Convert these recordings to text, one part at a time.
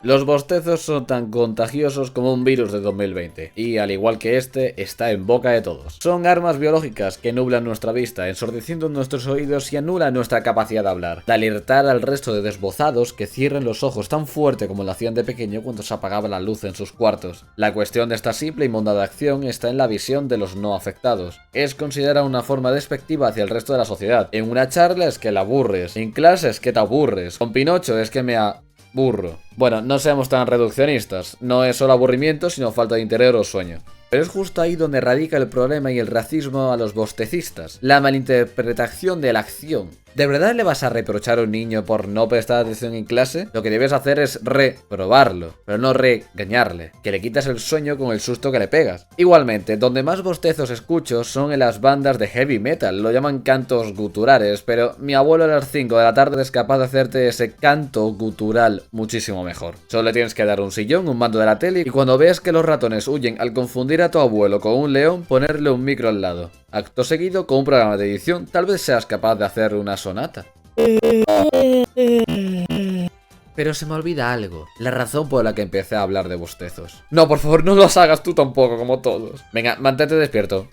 Los bostezos son tan contagiosos como un virus de 2020, y al igual que este, está en boca de todos. Son armas biológicas que nublan nuestra vista, ensordeciendo nuestros oídos y anulan nuestra capacidad de hablar, de alertar al resto de desbozados que cierren los ojos tan fuerte como lo hacían de pequeño cuando se apagaba la luz en sus cuartos. La cuestión de esta simple y mondada acción está en la visión de los no afectados. Es considerada una forma despectiva hacia el resto de la sociedad. En una charla es que la aburres, en clase es que te aburres, con Pinocho es que me burro. Bueno, no seamos tan reduccionistas, no es solo aburrimiento, sino falta de interés o sueño. Pero es justo ahí donde radica el problema y el racismo a los bostecistas, la malinterpretación de la acción. ¿De verdad le vas a reprochar a un niño por no prestar atención en clase? Lo que debes hacer es reprobarlo, pero no regañarle, que le quitas el sueño con el susto que le pegas. Igualmente, donde más bostezos escucho son en las bandas de heavy metal, lo llaman cantos guturales, pero mi abuelo a las 5 de la tarde es capaz de hacerte ese canto gutural muchísimo mejor. Solo le tienes que dar un sillón, un mando de la tele y cuando veas que los ratones huyen al confundir a tu abuelo con un león, ponerle un micro al lado. Acto seguido, con un programa de edición, tal vez seas capaz de hacer una sonata. Pero se me olvida algo, la razón por la que empecé a hablar de bostezos. No, por favor, no los hagas tú tampoco, como todos. Venga, mantente despierto.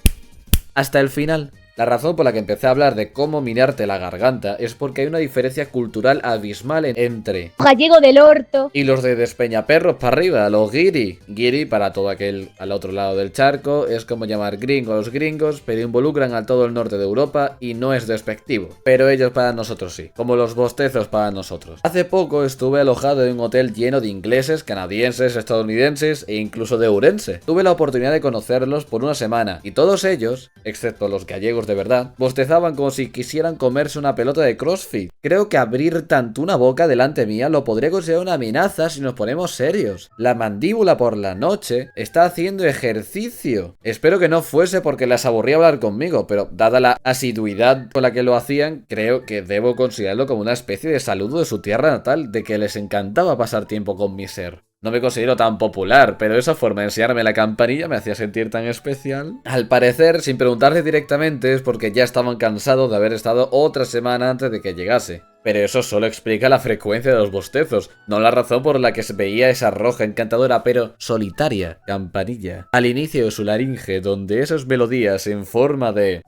Hasta el final. La razón por la que empecé a hablar de cómo minarte la garganta es porque hay una diferencia cultural abismal entre gallego del orto y los de Despeñaperros para arriba, los guiri. Guiri, para todo aquel al otro lado del charco, es como llamar gringo a los gringos, pero involucran a todo el norte de Europa y no es despectivo. Pero ellos para nosotros sí, como los bostezos para nosotros. Hace poco estuve alojado en un hotel lleno de ingleses, canadienses, estadounidenses e incluso de Ourense. Tuve la oportunidad de conocerlos por una semana y todos ellos, excepto los gallegos de verdad, bostezaban como si quisieran comerse una pelota de CrossFit. Creo que abrir tanto una boca delante mía lo podría considerar una amenaza si nos ponemos serios. La mandíbula por la noche está haciendo ejercicio. Espero que no fuese porque les aburría hablar conmigo, pero dada la asiduidad con la que lo hacían, creo que debo considerarlo como una especie de saludo de su tierra natal, de que les encantaba pasar tiempo con mi ser. No me considero tan popular, pero esa forma de enseñarme la campanilla me hacía sentir tan especial. Al parecer, sin preguntarle directamente, es porque ya estaban cansados de haber estado otra semana antes de que llegase. Pero eso solo explica la frecuencia de los bostezos, no la razón por la que se veía esa roja, encantadora pero solitaria campanilla al inicio de su laringe, donde esas melodías en forma de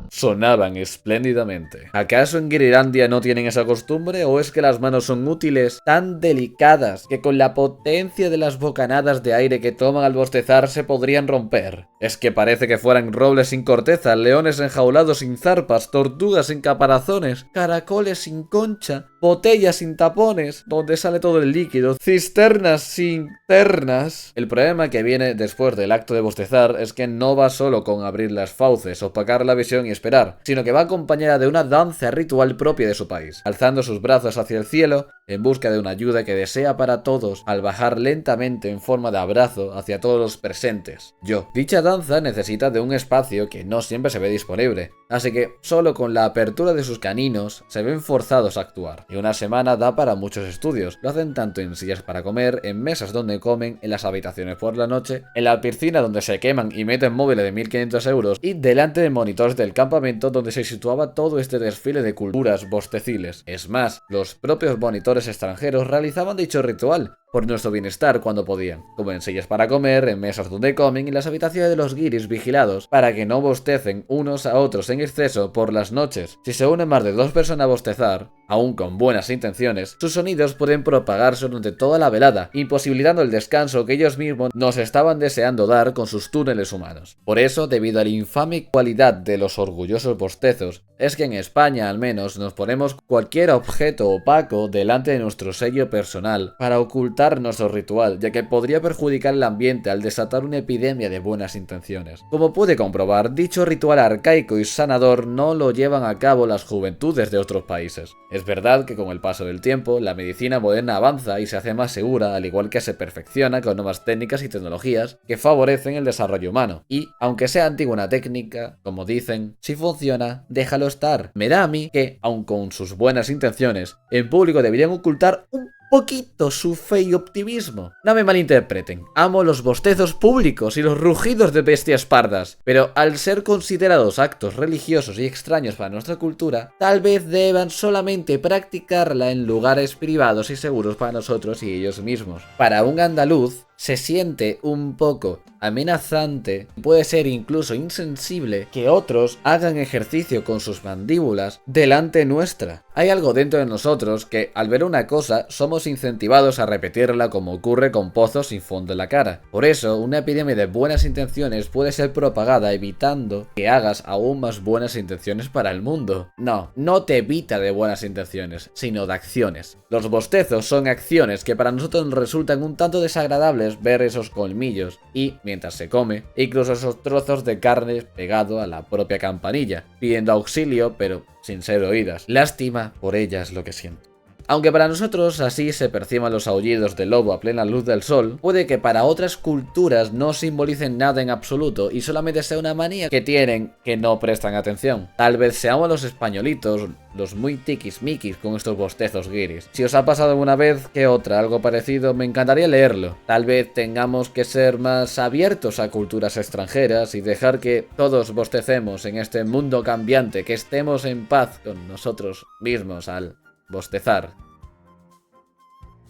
sonaban espléndidamente. ¿Acaso en Guirilandia no tienen esa costumbre o es que las manos son útiles, tan delicadas, que con la potencia de las bocanadas de aire que toman al bostezar se podrían romper? Es que parece que fueran robles sin corteza, leones enjaulados sin zarpas, tortugas sin caparazones, caracoles sin concha, botellas sin tapones, donde sale todo el líquido, cisternas sin ternas. El problema que viene después del acto de bostezar es que no va solo con abrir las fauces, opacar la visión y esperar, sino que va acompañada de una danza ritual propia de su país, alzando sus brazos hacia el cielo en busca de una ayuda que desea para todos al bajar lentamente en forma de abrazo hacia todos los presentes. Yo. Dicha danza necesita de un espacio que no siempre se ve disponible, así que solo con la apertura de sus caninos se ven forzados a actuar. Y una semana da para muchos estudios, lo hacen tanto en sillas para comer, en mesas donde comen, en las habitaciones por la noche, en la piscina donde se queman y meten móviles de 1500 euros y delante de monitores del campamento donde se situaba todo este desfile de culturas bosteciles. Es más, los propios monitores extranjeros realizaban dicho ritual por nuestro bienestar cuando podían, como en sillas para comer, en mesas donde comen y en las habitaciones de los guiris vigilados para que no bostecen unos a otros en exceso por las noches. Si se unen más de 2 personas a bostezar, aún con buenas intenciones, sus sonidos pueden propagarse durante toda la velada, imposibilitando el descanso que ellos mismos nos estaban deseando dar con sus túneles humanos. Por eso, debido a la infame cualidad de los orgullosos bostezos, es que en España al menos nos ponemos cualquier objeto opaco delante de nuestro sello personal para ocultar nuestro ritual, ya que podría perjudicar el ambiente al desatar una epidemia de buenas intenciones. Como pude comprobar, dicho ritual arcaico y sanador no lo llevan a cabo las juventudes de otros países. Es verdad que con el paso del tiempo, la medicina moderna avanza y se hace más segura, al igual que se perfecciona con nuevas técnicas y tecnologías que favorecen el desarrollo humano. Y, aunque sea antigua una técnica, como dicen, si funciona, déjalo estar. Me da a mí que, aun con sus buenas intenciones, en público deberían ocultar un poquito su fe y optimismo. No me malinterpreten, amo los bostezos públicos y los rugidos de bestias pardas, pero al ser considerados actos religiosos y extraños para nuestra cultura, tal vez deban solamente practicarla en lugares privados y seguros para nosotros y ellos mismos. Para un andaluz, se siente un poco amenazante, puede ser incluso insensible, que otros hagan ejercicio con sus mandíbulas delante nuestra. Hay algo dentro de nosotros que, al ver una cosa, somos incentivados a repetirla, como ocurre con pozos sin fondo en la cara. Por eso, una epidemia de buenas intenciones puede ser propagada evitando que hagas aún más buenas intenciones para el mundo. No te evita de buenas intenciones, sino de acciones. Los bostezos son acciones que para nosotros nos resultan un tanto desagradables ver esos colmillos y, mientras se come, incluso esos trozos de carne pegado a la propia campanilla, pidiendo auxilio pero sin ser oídas. Lástima por ellas lo que siento. Aunque para nosotros así se perciban los aullidos del lobo a plena luz del sol, puede que para otras culturas no simbolicen nada en absoluto y solamente sea una manía que tienen que no prestan atención. Tal vez seamos los españolitos los muy tiquismiquis con estos bostezos guiris. Si os ha pasado alguna vez que otra algo parecido, me encantaría leerlo. Tal vez tengamos que ser más abiertos a culturas extranjeras y dejar que todos bostecemos en este mundo cambiante, que estemos en paz con nosotros mismos al bostezar.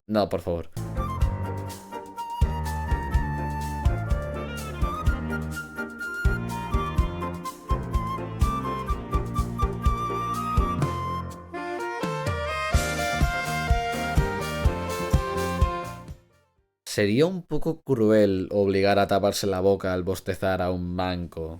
No, por favor. Sería un poco cruel obligar a taparse la boca al bostezar a un manco